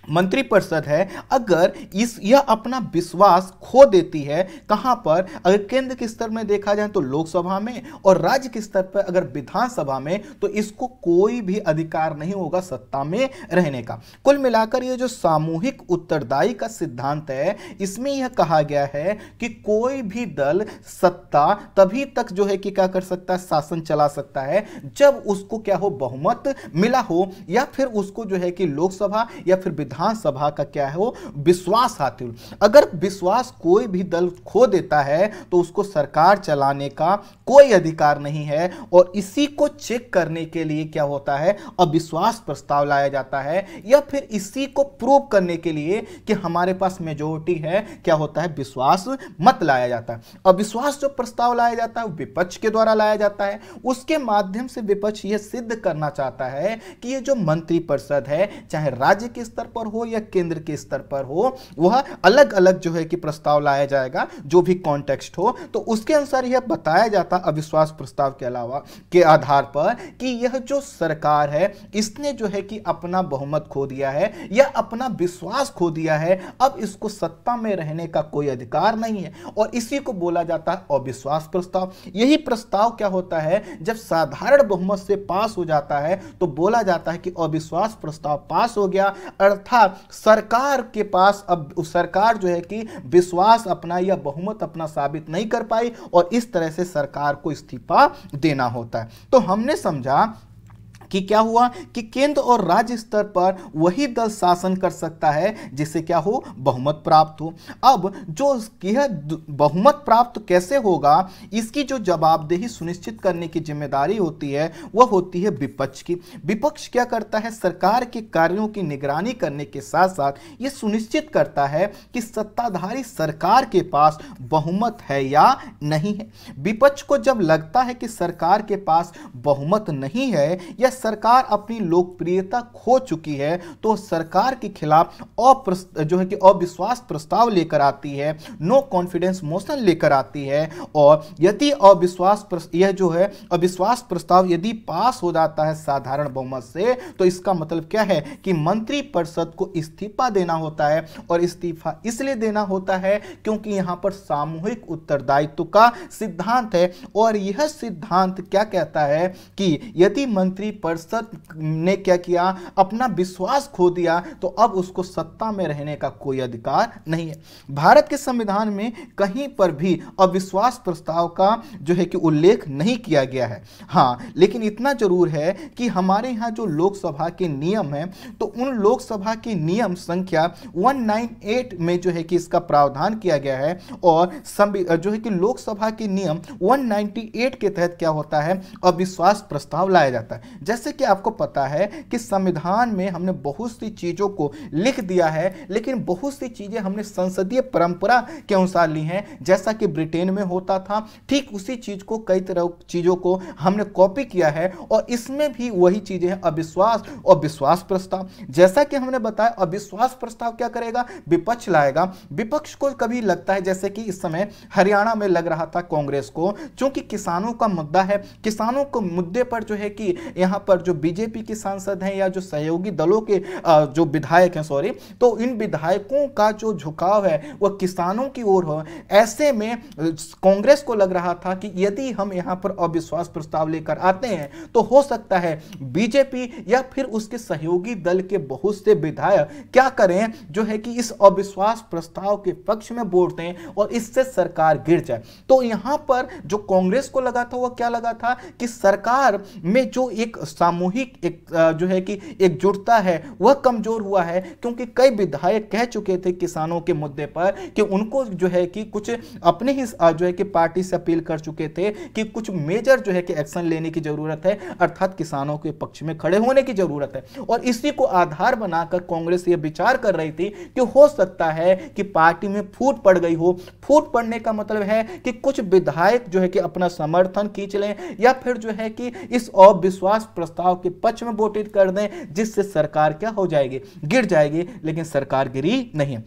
मंत्रिपरिषद है, अगर यह अपना विश्वास खो देती है, कहां पर, अगर केंद्र के स्तर में देखा जाए तो लोकसभा में, और राज्य के स्तर पर अगर विधानसभा में, तो इसको कोई भी अधिकार नहीं होगा सत्ता में रहने का। कुल मिलाकर यह जो सामूहिक उत्तरदायी का सिद्धांत है, इसमें यह कहा गया है कि कोई भी दल सत्ता तभी तक जो है कि क्या कर सकता है, शासन चला सकता है, जब उसको क्या हो, बहुमत मिला हो, या फिर उसको जो है कि लोकसभा या फिर विधानसभा का क्या है वो विश्वास हासिल हो। अगर विश्वास कोई भी दल खो देता है तो उसको सरकार चलाने का कोई अधिकार नहीं है, और इसी को चेक करने के लिए क्या होता है, अविश्वास प्रस्ताव लाया जाता है, या फिर इसी को प्रूव करने के लिए कि हमारे पास मेजॉरिटी है, क्या होता है, विश्वास मत लाया जाता है। अविश्वास जो प्रस्ताव लाया जाता है विपक्ष के द्वारा लाया जाता है, उसके माध्यम से विपक्ष यह सिद्ध करना चाहता है कि ये जो मंत्रिपरिषद है, चाहे राज्य के स्तर पर हो या केंद्र के स्तर पर हो, वह अलग अलग जो है कि प्रस्ताव लाया जाएगा, जो भी कॉन्टेक्स्ट हो, तो उसके अनुसार यह बताया जाता अविश्वास प्रस्ताव के अलावा के आधार पर कि यह जो सरकार है इसने जो है कि अपना बहुमत खो दिया है या अपना विश्वास खो दिया है, अब इसको सत्ता में रहने का कोई अधिकार नहीं है, और इसी को बोला जाता है अविश्वास प्रस्ताव। यही प्रस्ताव क्या होता है, जब साधारण बहुमत से पास हो जाता है तो बोला जाता है कि अविश्वास प्रस्ताव पास हो गया, अर्थात सरकार के पास अब सरकार जो है कि विश्वास अपना या बहुमत अपना साबित नहीं कर पाई, और इस तरह से सरकार को इस्तीफा देना होता है। तो हमने समझा कि क्या हुआ कि केंद्र और राज्य स्तर पर वही दल शासन कर सकता है जिसे क्या हो, बहुमत प्राप्त हो। अब जो यह बहुमत प्राप्त कैसे होगा, इसकी जो जवाबदेही सुनिश्चित करने की जिम्मेदारी होती है वह होती है विपक्ष की। विपक्ष क्या करता है, सरकार के कार्यों की निगरानी करने के साथ साथ यह सुनिश्चित करता है कि सत्ताधारी सरकार के पास बहुमत है या नहीं है। विपक्ष को जब लगता है कि सरकार के पास बहुमत नहीं है या सरकार अपनी लोकप्रियता खो चुकी है, तो सरकार के खिलाफ जो है कि अविश्वास प्रस्ताव लेकर आती है, नो कॉन्फिडेंस मोशन लेकर आती है, और यदि यह जो है अविश्वास प्रस्ताव यदि पास हो जाता है साधारण बहुमत से, तो इसका मतलब क्या है कि मंत्रिपरिषद को इस्तीफा देना होता है, और इस्तीफा इसलिए देना होता है क्योंकि यहां पर सामूहिक उत्तरदायित्व का सिद्धांत है, और यह सिद्धांत क्या कहता है कि यदि मंत्रिपरिषद ने क्या किया, अपना विश्वास खो दिया, तो अब उसको सत्ता में रहने का कोई अधिकार नहीं है। भारत के संविधान में कहीं पर भी अविश्वास प्रस्ताव का जो है कि उल्लेख नहीं किया गया है। हाँ, लेकिन इतना जरूर है कि हमारे यहाँ जो लोकसभा के नियम है, तो उन लोकसभा के नियम संख्या 198 में जो है कि इसका प्रावधान किया गया है, और जो है कि लोकसभा के नियम 198 के तहत क्या होता है, अविश्वास प्रस्ताव लाया जाता है। जैसे कि आपको पता है कि संविधान में हमने बहुत सी चीजों को लिख दिया है, लेकिन बहुत सी चीजें हमने संसदीय परंपरा के अनुसार ली हैं। जैसा कि ब्रिटेन में होता था, ठीक उसी चीज को, कई तरह चीजों को हमने कॉपी किया है, और इसमें भी वही चीजें हैं, अविश्वास और विश्वास प्रस्ताव। जैसा कि हमने बताया, अविश्वास प्रस्ताव क्या करेगा, विपक्ष लाएगा। विपक्ष को कभी लगता है, जैसे कि इस समय हरियाणा में लग रहा था कांग्रेस को, क्योंकि किसानों का मुद्दा है, किसानों को मुद्दे पर जो है कि यहां पर जो बीजेपी के सांसद हैं या जो सहयोगी दलों के जो विधायक हैं, तो इन विधायकों का जो झुकाव है वह किसानों की ओर हो। ऐसे में कांग्रेस को लग रहा था कि यदि हम यहां पर अविश्वास प्रस्ताव लेकर आते हैं तो हो सकता है बीजेपी या फिर उसके सहयोगी दल के बहुत से विधायक क्या करें, जो है कि इस अविश्वास प्रस्ताव के पक्ष में वोट दें और इससे सरकार गिर जाए। तो यहां पर जो कांग्रेस को लगा था वह क्या लगा था कि सरकार में जो एक सामूहिक एक जो है कि एकजुटता है वह कमजोर हुआ है, क्योंकि कई विधायक कह चुके थे किसानों के मुद्दे पर कि उनको जो है कि कुछ अपने ही जो है कि पार्टी से अपील कर चुके थे कि कुछ मेजर जो है कि एक्शन लेने की जरूरत है, अर्थात किसानों के पक्ष में खड़े होने की जरूरत है। और इसी को आधार बनाकर कांग्रेस ये विचार कर रही थी कि हो सकता है कि पार्टी में फूट पड़ गई हो। फूट पड़ने का मतलब है कि कुछ विधायक जो है कि अपना समर्थन खींच लें या फिर जो है कि इस अविश्वास प्रस्ताव के पक्ष में वोटिंग कर दें, जिससे सरकार क्या हो जाएगी, गिर जाएगी। लेकिन सरकार गिरी नहीं।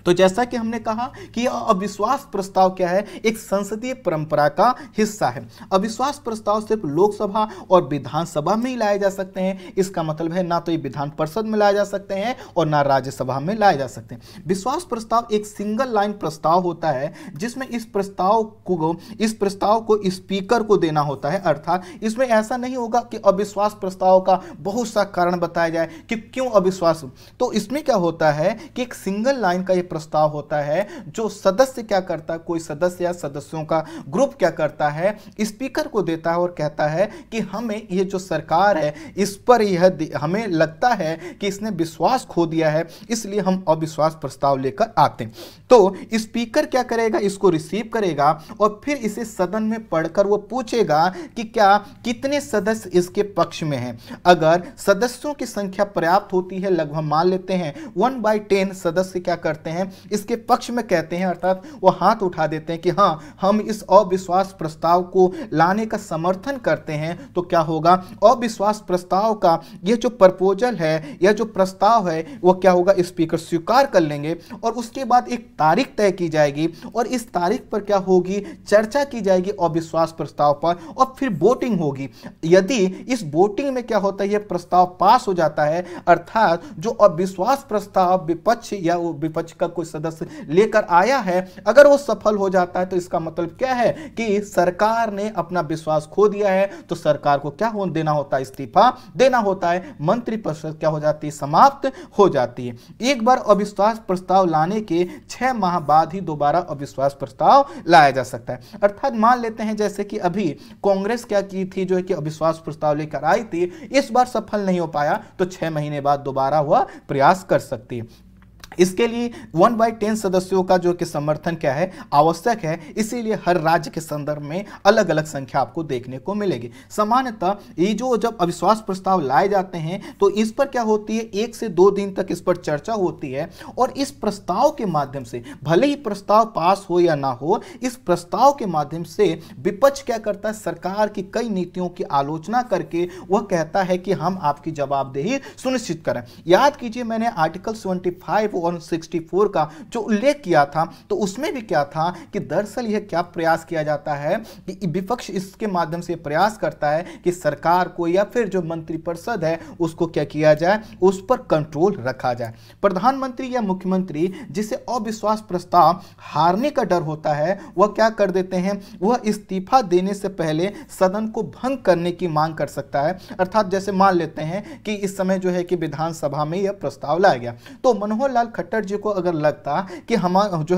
तो जैसा कि हमने कहा कि अविश्वास प्रस्ताव क्या है, एक संसदीय परंपरा का हिस्सा है। अविश्वास प्रस्ताव सिर्फ लोकसभा और विधानसभा में ही लाए जा सकते हैं। इसका मतलब है ना तो ये विधान परिषद में लाए जा सकते हैं और ना राज्यसभा में लाए जा सकते हैं। विश्वास प्रस्ताव एक सिंगल लाइन प्रस्ताव होता है, जिसमें इस प्रस्ताव को स्पीकर को देना होता है। अर्थात इसमें ऐसा नहीं होगा कि अविश्वास प्रस्ताव का बहुत सा कारण बताया जाए कि क्यों अविश्वास। तो इसमें क्या होता है कि एक सिंगल लाइन का प्रस्ताव होता है, जो सदस्य क्या करता है, कोई सदस्य या सदस्यों का ग्रुप क्या करता है, स्पीकर को देता है और कहता है कि हमें ये जो सरकार है इस पर यह हमें लगता है कि इसने विश्वास खो दिया है, इसलिए हम अविश्वास प्रस्ताव लेकर आते हैं। तो स्पीकर क्या करेगा, इसको रिसीव करेगा और फिर इसे सदन में पढ़कर वो पूछेगा कि क्या कितने सदस्य इसके पक्ष में हैं। अगर सदस्यों की संख्या पर्याप्त होती है, लगभग मान लेते हैं 1/10 सदस्य क्या करते हैं, इसके पक्ष में कहते हैं, अर्थात वो हाथ उठा देते हैं कि हाँ हम इस अविश्वास प्रस्ताव को लाने का समर्थन करते हैं, तो क्या होगा, अविश्वास प्रस्ताव का यह जो प्रपोजल है या जो प्रस्ताव है वो क्या होगा, स्पीकर स्वीकार कर लेंगे और उसके बाद एक तारीख तय की जाएगी और इस तारीख पर क्या होगी, चर्चा की जाएगी अविश्वास प्रस्ताव पर और फिर वोटिंग होगी। यदि इस वोटिंग में क्या होता है, यह प्रस्ताव पास हो जाता है, अर्थात जो अविश्वास प्रस्ताव विपक्ष या विपक्ष का कोई सदस्य लेकर आया है, अगर वो सफल हो जाता है तो इसका मतलब क्या है कि सरकार ने अपना विश्वास खो दिया है, तो सरकार को क्या देना होता है, इस्तीफा देना होता है। मंत्रिपरिषद क्या हो जाती है, समाप्त हो जाती है। एक बार अविश्वास प्रस्ताव लाने के 6 माह बाद ही दोबारा अविश्वास प्रस्ताव लाया जा सकता है। अर्थात मान लेते हैं जैसे कि अभी कांग्रेस क्या की थी, जो है कि अविश्वास प्रस्ताव लेकर आई थी, इस बार सफल नहीं हो पाया तो 6 महीने बाद दोबारा हुआ प्रयास कर सकती है। इसके लिए 1/10 सदस्यों का जो कि समर्थन क्या है, आवश्यक है, इसीलिए हर राज्य के संदर्भ में अलग अलग संख्या आपको देखने को मिलेगी। सामान्यतः ये जो जब अविश्वास प्रस्ताव लाए जाते हैं तो इस पर क्या होती है, 1 से 2 दिन तक इस पर चर्चा होती है और इस प्रस्ताव के माध्यम से, भले ही प्रस्ताव पास हो या ना हो, इस प्रस्ताव के माध्यम से विपक्ष क्या करता है, सरकार की कई नीतियों की आलोचना करके वह कहता है कि हम आपकी जवाबदेही सुनिश्चित करें। याद कीजिए मैंने आर्टिकल 75 और 64 का जो उल्लेख किया था, तो उसमें भी क्या था कि दरअसल यह क्या प्रयास किया जाता है कि विपक्ष इसके माध्यम से प्रयास करता है कि सरकार को या फिर जो मंत्रिपरिषद है उसको क्या किया जाए, उस पर कंट्रोल रखा जाए। प्रधानमंत्री या मुख्यमंत्री जिसे अविश्वास प्रस्ताव हारने का डर होता है, वह क्या कर देते हैं, वह इस्तीफा देने से पहले सदन को भंग करने की मांग कर सकता है। अर्थात जैसे मान लेते हैं कि इस समय जो है कि विधानसभा में यह प्रस्ताव लाया गया, तो मनोहर लाल खट्टर जी को अगर लगता कि हम जो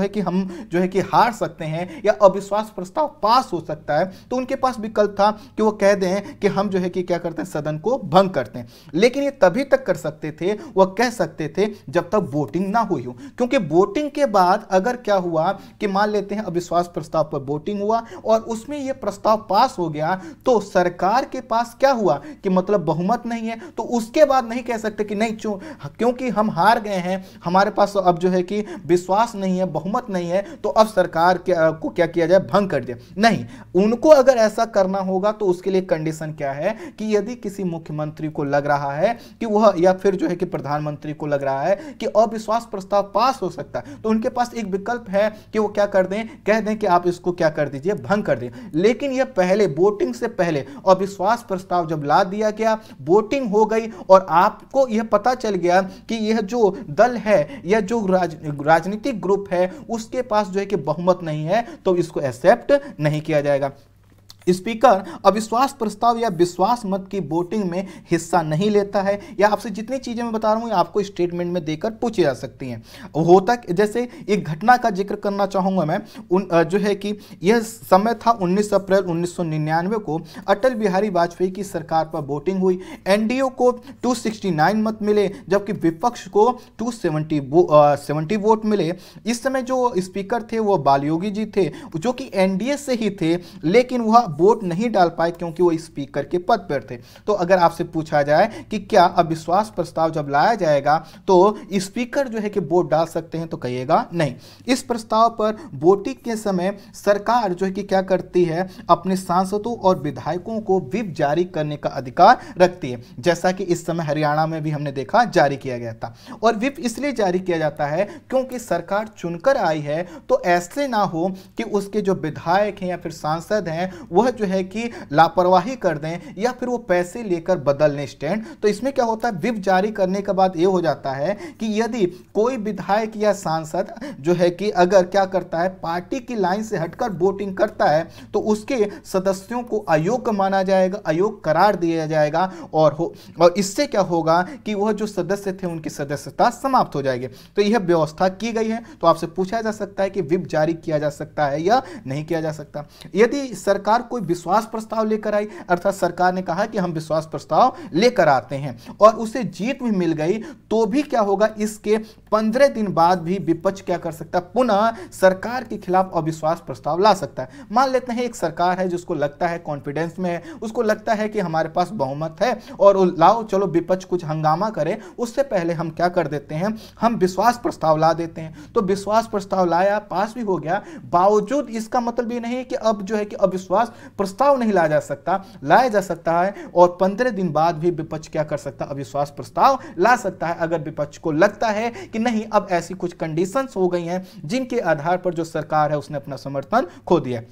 है कि हार सकते हैं या अविश्वास प्रस्ताव पास हो सकता है, तो उनके पास विकल्प था कि वो कह दें कि हम जो है कि क्या करते हैं, सदन को भंग करते हैं। लेकिन ये तभी तक कर सकते थे, वह कह सकते थे जब तक वोटिंग ना हुई हो, क्योंकि वोटिंग के बाद अगर क्या हुआ कि मान लेते हैं अविश्वास प्रस्ताव पर वोटिंग हुआ और उसमें यह प्रस्ताव पास हो गया, तो सरकार के पास क्या हुआ कि मतलब बहुमत नहीं है, तो उसके बाद नहीं कह सकते कि नहीं क्योंकि हम हार गए हैं, हमारे पास अब जो है कि विश्वास नहीं है, बहुमत नहीं है, तो अब सरकार को क्या किया जाए, भंग कर दिया। नहीं, उनको अगर ऐसा करना होगा तो उसके लिए कंडीशन क्या है कि यदि किसी मुख्यमंत्री को लग रहा है कि वह या फिर जो है कि प्रधानमंत्री को लग रहा है कि अविश्वास प्रस्ताव पास हो सकता है, तो उनके पास एक विकल्प है कि वो क्या कर दें, कह दें कि आप इसको क्या कर दीजिए, भंग कर दीजिए। लेकिन यह पहले वोटिंग से पहले अविश्वास प्रस्ताव जब ला दिया गया, वोटिंग हो गई और आपको यह पता चल गया कि यह जो दल है या जो राजनीतिक ग्रुप है उसके पास जो है कि बहुमत नहीं है, तो इसको एक्सेप्ट नहीं किया जाएगा। स्पीकर अविश्वास प्रस्ताव या विश्वास मत की वोटिंग में हिस्सा नहीं लेता है, या आपसे जितनी चीजें मैं बता रहा हूं आपको स्टेटमेंट में देकर पूछी जा सकती हैं। होता जैसे एक घटना का जिक्र करना चाहूंगा मैं, जो है कि यह समय था 19 अप्रैल 1999 को अटल बिहारी वाजपेयी की सरकार पर वोटिंग हुई। एनडीए को 269 मत मिले जबकि विपक्ष को 270 वोट मिले। इस समय जो स्पीकर थे वो बालयोगी जी थे, जो कि एनडीए से ही थे, लेकिन वह वोट नहीं डाल पाए क्योंकि वो स्पीकर के पद पर थे। तो अगर आपसे पूछा जाए कि क्या अविश्वास प्रस्ताव जब लाया जाएगा तो स्पीकर जो है कि वोट डाल सकते हैं, तो कहिएगा नहीं। इस प्रस्ताव पर वोटिंग के समय सरकार जो है कि क्या करती है, अपने सांसदों और विधायकों को व्हिप जारी करने का अधिकार रखती है, जैसा कि इस समय हरियाणा में भी हमने देखा जारी किया गया था। और व्हिप इसलिए जारी किया जाता है क्योंकि सरकार चुनकर आई है, तो ऐसे ना हो कि उसके जो विधायक हैं या फिर सांसद हैं वह जो है कि लापरवाही कर दें या फिर वो पैसे लेकर बदलने स्टैंड। तो इसमें क्या होता है, व्हिप जारी करने के बाद ये हो जाता है कि यदि कोई विधायक या सांसद जो है कि अगर क्या करता है, पार्टी की लाइन से हटकर वोटिंग करता है, तो उसके सदस्यों को अयोग्य माना जाएगा, अयोग्य करार दिया जाएगा, और इससे क्या होगा कि वह जो सदस्य थे उनकी सदस्यता समाप्त हो जाएगी। तो यह व्यवस्था की गई है। तो आपसे पूछा जा सकता है कि व्हिप जारी किया जा सकता है या नहीं किया जा सकता। यदि सरकार कोई विश्वास प्रस्ताव लेकर आई, अर्थात सरकार ने कहा कि हम विश्वास प्रस्ताव लेकर आते हैं और उसे जीत भी मिल गई, तो भी क्या होगा, इसके 15 दिन बाद भी विपक्ष क्या कर सकता है, पुनः सरकार के खिलाफ अविश्वास प्रस्ताव ला सकता है। मान लेते हैं एक सरकार है जिसको लगता है, कॉन्फिडेंस में है, उसको लगता है कि हमारे पास बहुमत है और लाओ चलो विपक्ष कुछ हंगामा करे, उससे पहले हम क्या कर देते हैं, हम विश्वास प्रस्ताव ला देते हैं। तो विश्वास प्रस्ताव लाया, पास भी हो गया, बावजूद इसका मतलब ये नहीं है कि अब जो है कि अविश्वास प्रस्ताव नहीं लाया जा सकता है और 15 दिन बाद भी विपक्ष क्या कर सकता है, अविश्वास प्रस्ताव ला सकता है, अगर विपक्ष को लगता है कि नहीं अब ऐसी कुछ कंडीशंस हो गई हैं जिनके आधार पर जो सरकार है उसने अपना समर्थन खो दिया।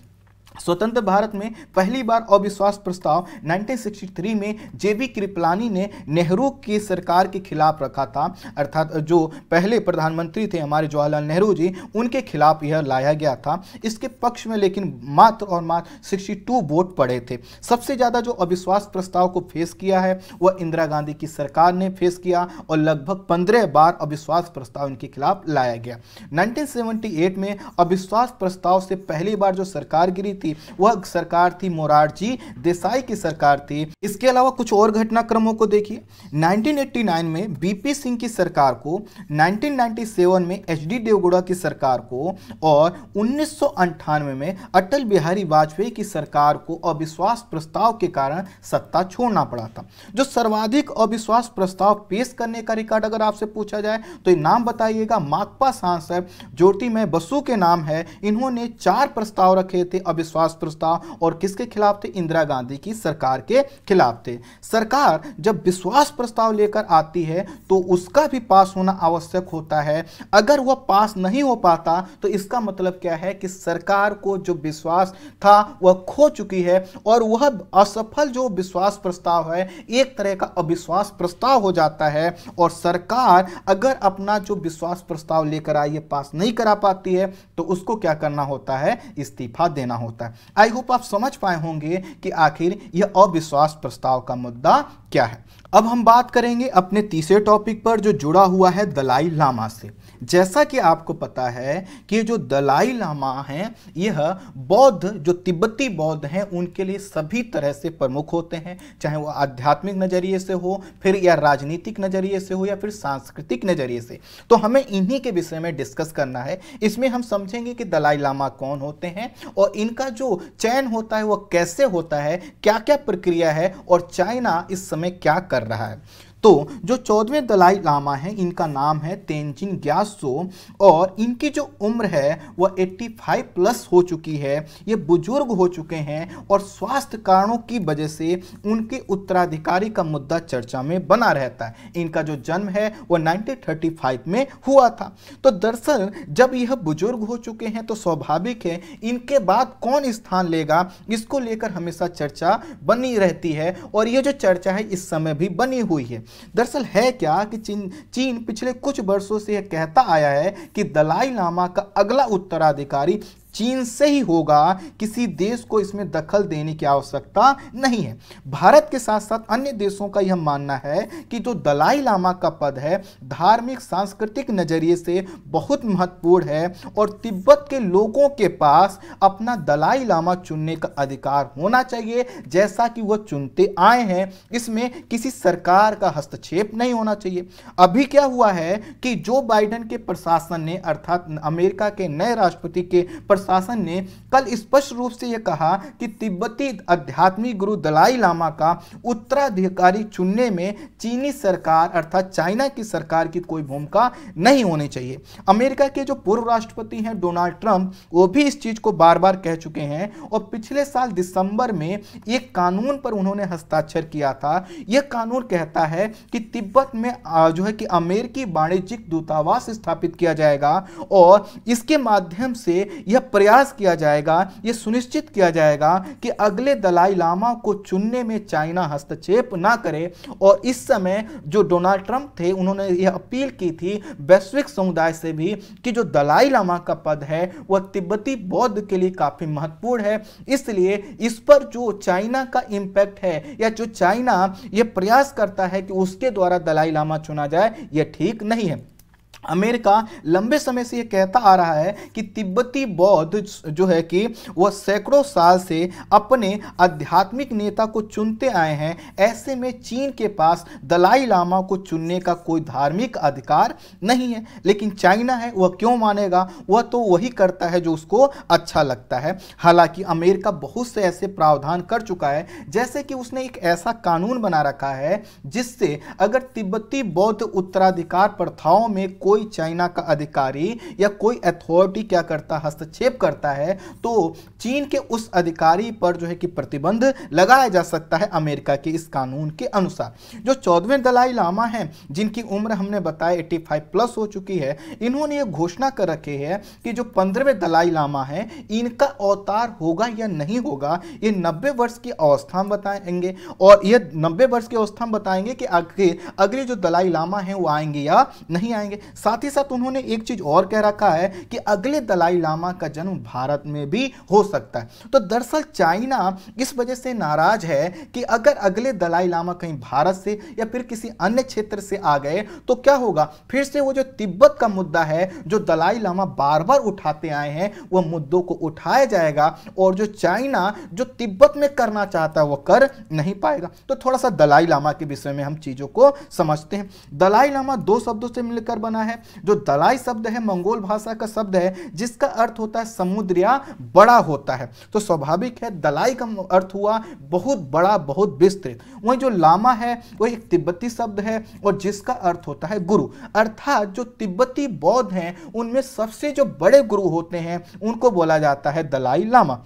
स्वतंत्र भारत में पहली बार अविश्वास प्रस्ताव 1963 में जेबी कृपलानी ने नेहरू की सरकार के खिलाफ रखा था, अर्थात जो पहले प्रधानमंत्री थे हमारे जवाहरलाल नेहरू जी, उनके खिलाफ यह लाया गया था। इसके पक्ष में लेकिन मात्र और मात्र 62 वोट पड़े थे। सबसे ज्यादा जो अविश्वास प्रस्ताव को फेस किया है वह इंदिरा गांधी की सरकार ने फेस किया और लगभग 15 बार अविश्वास प्रस्ताव इनके खिलाफ लाया गया। 1978 में अविश्वास प्रस्ताव से पहली बार जो सरकार गिरी थी वह सरकार थी मोरारजी देसाई की सरकार थी। इसके अलावा कुछ और घटनाक्रमों को देखिए। 1989 में बीपी सिंह की सरकार को, 1997 में एचडी देवगौड़ा की सरकार को और 1998 में अटल बिहारी वाजपेयी की सरकार को अविश्वास प्रस्ताव के कारण सत्ता छोड़ना पड़ा था। जो सर्वाधिक अविश्वास प्रस्ताव पेश करने का रिकॉर्ड अगर आपसे पूछा जाए तो ये नाम बताइएगा। माकपा सांसद ज्योतिमय बसु के नाम है। इन्होंने 4 प्रस्ताव रखे थे अविश्वास प्रस्ताव, और किसके खिलाफ थे, इंदिरा गांधी की सरकार के खिलाफ थे। सरकार जब विश्वास प्रस्ताव लेकर आती है तो उसका भी पास होना आवश्यक होता है। अगर वह पास नहीं हो पाता तो इसका मतलब क्या है कि सरकार को जो विश्वास था वह खो चुकी है और वह असफल जो विश्वास प्रस्ताव है एक तरह का अविश्वास प्रस्ताव हो जाता है। और सरकार अगर अपना जो विश्वास प्रस्ताव लेकर आई है पास नहीं करा पाती है तो उसको क्या करना होता है, इस्तीफा देना होता है। आई होप आप समझ पाए होंगे कि आखिर यह अविश्वास प्रस्ताव का मुद्दा क्या है। अब हम बात करेंगे अपने तीसरे टॉपिक पर जो जुड़ा हुआ है दलाई लामा से। जैसा कि आपको पता है कि जो दलाई लामा हैं यह बौद्ध, जो तिब्बती बौद्ध हैं, उनके लिए सभी तरह से प्रमुख होते हैं, चाहे वो आध्यात्मिक नजरिए से हो, फिर या राजनीतिक नजरिए से हो, या फिर सांस्कृतिक नजरिए से। तो हमें इन्हीं के विषय में डिस्कस करना है। इसमें हम समझेंगे कि दलाई लामा कौन होते हैं और इनका जो चयन होता है वह कैसे होता है, क्या क्या प्रक्रिया है और चाइना इस समय क्या कर रहा है। तो जो 14वें दलाई लामा है इनका नाम है तेंजिन ग्यात्सो और इनकी जो उम्र है वह 85 प्लस हो चुकी है। ये बुजुर्ग हो चुके हैं और स्वास्थ्य कारणों की वजह से उनके उत्तराधिकारी का मुद्दा चर्चा में बना रहता है। इनका जो जन्म है वह 1935 में हुआ था। तो दरअसल जब यह बुजुर्ग हो चुके हैं तो स्वाभाविक है इनके बाद कौन स्थान लेगा, इसको लेकर हमेशा चर्चा बनी रहती है और यह जो चर्चा है इस समय भी बनी हुई है। दरअसल है क्या कि चीन पिछले कुछ वर्षों से यह कहता आया है कि दलाई लामा का अगला उत्तराधिकारी चीन से ही होगा, किसी देश को इसमें दखल देने की आवश्यकता नहीं है। भारत के साथ साथ अन्य देशों का यह मानना है कि जो दलाई लामा का पद है धार्मिक सांस्कृतिक नजरिए से बहुत महत्वपूर्ण है और तिब्बत के लोगों के पास अपना दलाई लामा चुनने का अधिकार होना चाहिए जैसा कि वह चुनते आए हैं। इसमें किसी सरकार का हस्तक्षेप नहीं होना चाहिए। अभी क्या हुआ है कि जो बाइडेन के प्रशासन ने अर्थात अमेरिका के नए राष्ट्रपति के प्रशासन ने कल स्पष्ट रूप से यह कहा कि तिब्बती आध्यात्मिक गुरु दलाई लामा का उत्तराधिकारी चुनने में चीनी सरकार अर्थात चाइना की सरकार की कोई भूमिका नहीं होनी चाहिए। अमेरिका के जो पूर्व राष्ट्रपति हैं डोनाल्ड ट्रंप, वो भी इस चीज को बार बार कह चुके हैं और पिछले साल दिसंबर में एक कानून पर उन्होंने हस्ताक्षर किया था। यह कानून कहता है कि तिब्बत में जो है कि अमेरिकी वाणिज्यिक दूतावास स्थापित किया जाएगा और इसके माध्यम से यह प्रयास किया जाएगा, यह सुनिश्चित किया जाएगा कि अगले दलाई लामा को चुनने में चाइना हस्तक्षेप ना करे। और इस समय जो डोनाल्ड ट्रंप थे उन्होंने यह अपील की थी वैश्विक समुदाय से भी कि जो दलाई लामा का पद है वह तिब्बती बौद्ध के लिए काफी महत्वपूर्ण है, इसलिए इस पर जो चाइना का इंपैक्ट है या जो चाइना यह प्रयास करता है कि उसके द्वारा दलाई लामा चुना जाए, यह ठीक नहीं है। अमेरिका लंबे समय से यह कहता आ रहा है कि तिब्बती बौद्ध जो है कि वह सैकड़ों साल से अपने आध्यात्मिक नेता को चुनते आए हैं। ऐसे में चीन के पास दलाई लामा को चुनने का कोई धार्मिक अधिकार नहीं है, लेकिन चाइना है वह क्यों मानेगा, वह तो वही करता है जो उसको अच्छा लगता है। हालांकि अमेरिका बहुत से ऐसे प्रावधान कर चुका है, जैसे कि उसने एक ऐसा कानून बना रखा है जिससे अगर तिब्बती बौद्ध उत्तराधिकार प्रथाओं में कोई चाइना का अधिकारी या कोई अथॉरिटी क्या करता हस्तक्षेप करता है तो चीन के उस अधिकारी पर जो है कि प्रतिबंध लगाया जा सकता है अमेरिका के इस कानून के अनुसार। जो 14वें दलाई लामा हैं जिनकी उम्र हमने बताया 85 प्लस हो चुकी है, इन्होंने ये घोषणा कर रखी है कि जो 15वें दलाई लामा है इनका अवतार होगा या नहीं होगा, ये 90 वर्ष की अवस्था में बताएंगे और यह 90 वर्ष की अवस्था में बताएंगे कि अगले जो दलाई लामा है वो आएंगे या नहीं आएंगे। साथ ही साथ उन्होंने एक चीज और कह रखा है कि अगले दलाई लामा का जन्म भारत में भी हो सकता है। तो दरअसल चाइना इस वजह से नाराज है कि अगर अगले दलाई लामा कहीं भारत से या फिर किसी अन्य क्षेत्र से आ गए तो क्या होगा, फिर से वो जो तिब्बत का मुद्दा है जो दलाई लामा बार बार उठाते आए हैं वह मुद्दों को उठाया जाएगा और जो चाइना जो तिब्बत में करना चाहता है वह कर नहीं पाएगा। तो थोड़ा सा दलाई लामा के विषय में हम चीजों को समझते हैं। दलाई लामा दो शब्दों से मिलकर बना है। जो दलाई शब्द है मंगोल भाषा का शब्द है जिसका अर्थ होता है समुद्र या बड़ा होता है, तो स्वाभाविक है दलाई का अर्थ हुआ बहुत बड़ा बहुत विस्तृत। वही जो लामा है वह एक तिब्बती शब्द है और जिसका अर्थ होता है गुरु, अर्थात जो तिब्बती बौद्ध हैं उनमें सबसे जो बड़े गुरु होते हैं उनको बोला जाता है दलाई लामा।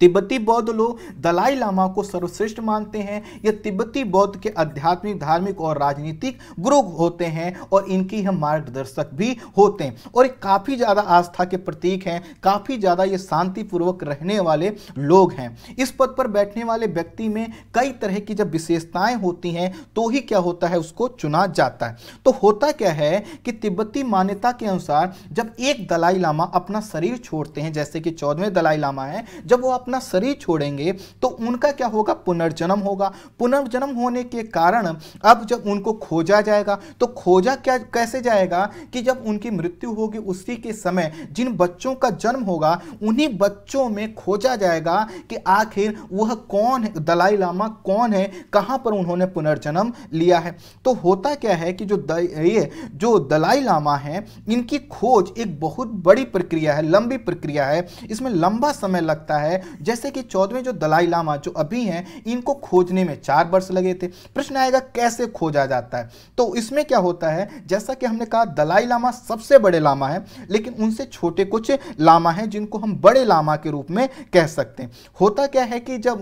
तिब्बती बौद्ध लोग दलाई लामा को सर्वश्रेष्ठ मानते हैं। यह तिब्बती बौद्ध के आध्यात्मिक धार्मिक और राजनीतिक गुरु होते हैं और इनकी हम मार्गदर्शक भी होते हैं और काफ़ी ज़्यादा आस्था के प्रतीक हैं, काफ़ी ज़्यादा ये शांतिपूर्वक रहने वाले लोग हैं। इस पद पर बैठने वाले व्यक्ति में कई तरह की जब विशेषताएं होती हैं तो ही क्या होता है उसको चुना जाता है। तो होता क्या है कि तिब्बती मान्यता के अनुसार जब एक दलाई लामा अपना शरीर छोड़ते हैं, जैसे कि 14वें दलाई लामा है, जब वो अपना शरीर छोड़ेंगे तो उनका क्या होगा, पुनर्जन्म होगा। पुनर्जन्म होने के कारण अब जब उनको खोजा जाएगा तो खोजा क्या कैसे जाएगा कि जब उनकी मृत्यु होगी उसी के समय जिन बच्चों का जन्म होगा उन्हीं बच्चों में खोजा जाएगा कि आखिर वह कौन है, दलाई लामा कौन है, कहां पर उन्होंने पुनर्जन्म लिया है। तो होता क्या है कि जो दलाई लामा है इनकी खोज एक बहुत बड़ी प्रक्रिया है, लंबी प्रक्रिया है, इसमें लंबा समय लगता है। जैसे कि 14वें जो दलाई लामा जो अभी हैं इनको खोजने में 4 वर्ष लगे थे। प्रश्न आएगा कैसे खोजा जाता है, तो इसमें क्या होता है, जैसा कि हमने कहा दलाई लामा सबसे बड़े लामा है लेकिन उनसे छोटे कुछ लामा हैं जिनको हम बड़े लामा के रूप में कह सकते हैं। होता क्या है कि जब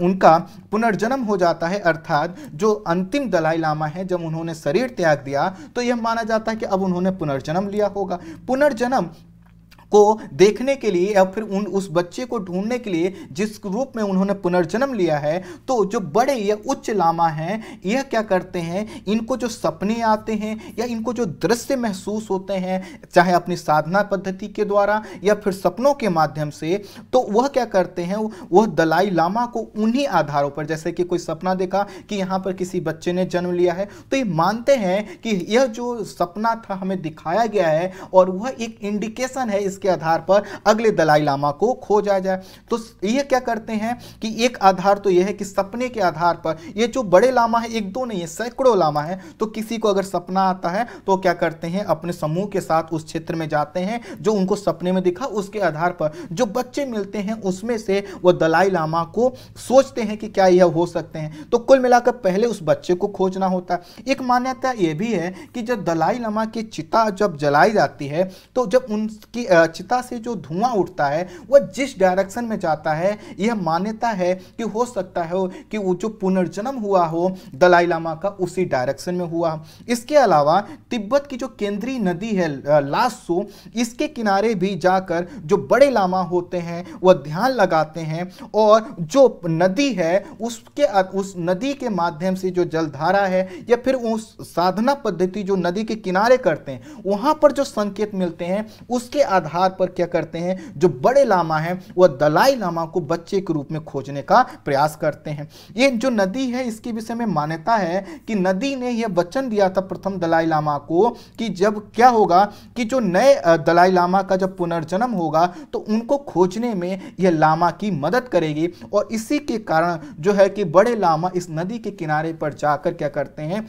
उनका पुनर्जन्म हो जाता है अर्थात जो अंतिम दलाई लामा है जब उन्होंने शरीर त्याग दिया तो यह माना जाता है कि अब उन्होंने पुनर्जन्म लिया होगा। पुनर्जन्म को देखने के लिए या फिर उस बच्चे को ढूंढने के लिए जिस रूप में उन्होंने पुनर्जन्म लिया है, तो जो बड़े या उच्च लामा हैं यह क्या करते हैं, इनको जो सपने आते हैं या इनको जो दृश्य महसूस होते हैं, चाहे अपनी साधना पद्धति के द्वारा या फिर सपनों के माध्यम से, तो वह क्या करते हैं, वह दलाई लामा को उन्हीं आधारों पर, जैसे कि कोई सपना देखा कि यहां पर किसी बच्चे ने जन्म लिया है, तो ये मानते हैं कि यह जो सपना था हमें दिखाया गया है और वह एक इंडिकेशन है, इसके आधार पर अगले दलाई लामा को खोजा जाए। तो यह क्या करते हैं कि एक आधार तो यह है कि सपने के आधार पर, ये जो बड़े लामा है एक दो नहीं है, सैकड़ों लामा है, तो किसी को अगर सपना आता है तो क्या करते हैं, अपने समूह के साथ उस क्षेत्र में जाते हैं, जो उनको सपने में दिखा उसके आधार पर जो बच्चे मिलते हैं उसमें से वो दलाई लामा को सोचते हैं कि क्या यह हो सकते हैं। तो कुल मिलाकर पहले उस बच्चे को खोजना होता है। एक मान्यता यह भी है कि जब दलाई लामा की चिता जब जलाई जाती है, तो जब उनकी चिता से जो धुआं उठता है वह जिस डायरेक्शन में जाता है, यह मान्यता है कि हो सकता है कि वो जो पुनर्जन्म हुआ हो दलाई लामा का उसी डायरेक्शन में हुआ। इसके अलावा तिब्बत की जो केंद्रीय नदी है लासो, इसके किनारे भी जाकर जो बड़े लामा होते हैं वह ध्यान लगाते हैं और जो नदी है उस नदी के माध्यम से जो जलधारा है या फिर उस साधना पद्धति जो नदी के किनारे करते हैं, वहां पर जो संकेत मिलते हैं उसके आधार पर क्या करते हैं, जो बड़े लामा है वह दलाई लामा को बच्चे के रूप में खोजने का प्रयास करते हैं। ये जो नदी है इसके विषय में मान्यता है कि नदी ने यह वचन दिया था प्रथम दलाई लामा को कि जब क्या होगा कि जो नए दलाई लामा का जब पुनर्जन्म होगा तो उनको खोजने में यह लामा की मदद करेगी। और इसी के कारण जो है कि बड़े लामा इस नदी के किनारे पर जाकर क्या करते हैं,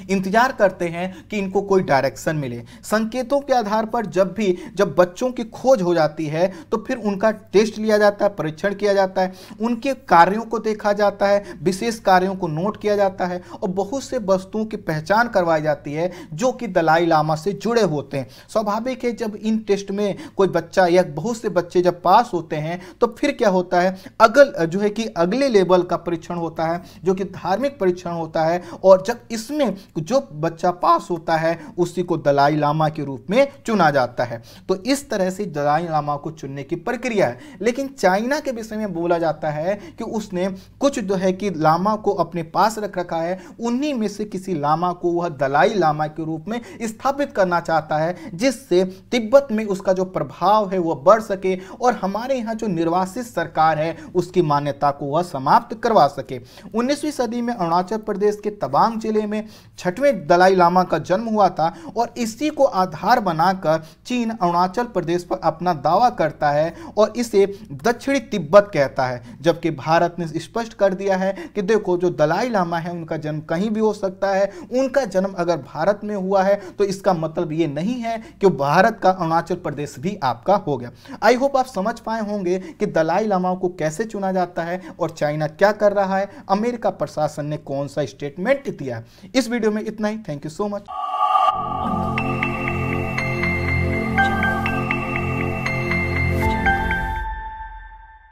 इंतजार करते हैं कि इनको कोई डायरेक्शन मिले। संकेतों के आधार पर जब बच्चों की खोज हो जाती है तो फिर उनका टेस्ट लिया जाता है, परीक्षण किया जाता है, उनके कार्यों को देखा जाता है, विशेष कार्यों को नोट किया जाता है और बहुत से वस्तुओं की पहचान करवाई जाती है जो कि दलाई लामा से जुड़े होते हैं। स्वाभाविक है जब इन टेस्ट में कोई बच्चा या बहुत से बच्चे जब पास होते हैं तो फिर क्या होता है, अगले लेवल का परीक्षण होता है जो कि धार्मिक परीक्षण होता है, और जब इसमें जो बच्चा पास होता है उसी को दलाई लामा के रूप में चुना जाता है। तो इस तरह से दलाई लामा को चुनने की प्रक्रिया है। लेकिन चाइना के विषय में बोला जाता है कि उसने कुछ जो है कि लामा को अपने पास रख रखा है, उन्हीं में से किसी लामा को वह दलाई लामा के रूप में स्थापित करना चाहता है, जिससे तिब्बत में उसका जो प्रभाव है वह बढ़ सके और हमारे यहाँ जो निर्वासित सरकार है उसकी मान्यता को वह समाप्त करवा सके। 19वीं सदी में अरुणाचल प्रदेश के तवांग जिले में 6वें दलाई लामा का जन्म हुआ था और इसी को आधार बनाकर चीन अरुणाचल प्रदेश पर अपना दावा करता है और इसे दक्षिणी तिब्बत कहता है, जबकि भारत ने स्पष्ट कर दिया है कि देखो जो दलाई लामा है उनका जन्म कहीं भी हो सकता है, उनका जन्म अगर भारत में हुआ है तो इसका मतलब ये नहीं है कि भारत का अरुणाचल प्रदेश भी आपका हो गया। आई होप आप समझ पाए होंगे कि दलाई लामा को कैसे चुना जाता है और चाइना क्या कर रहा है, अमेरिका प्रशासन ने कौन सा स्टेटमेंट दिया है। इस वीडियो में इतना ही। Thank you so much.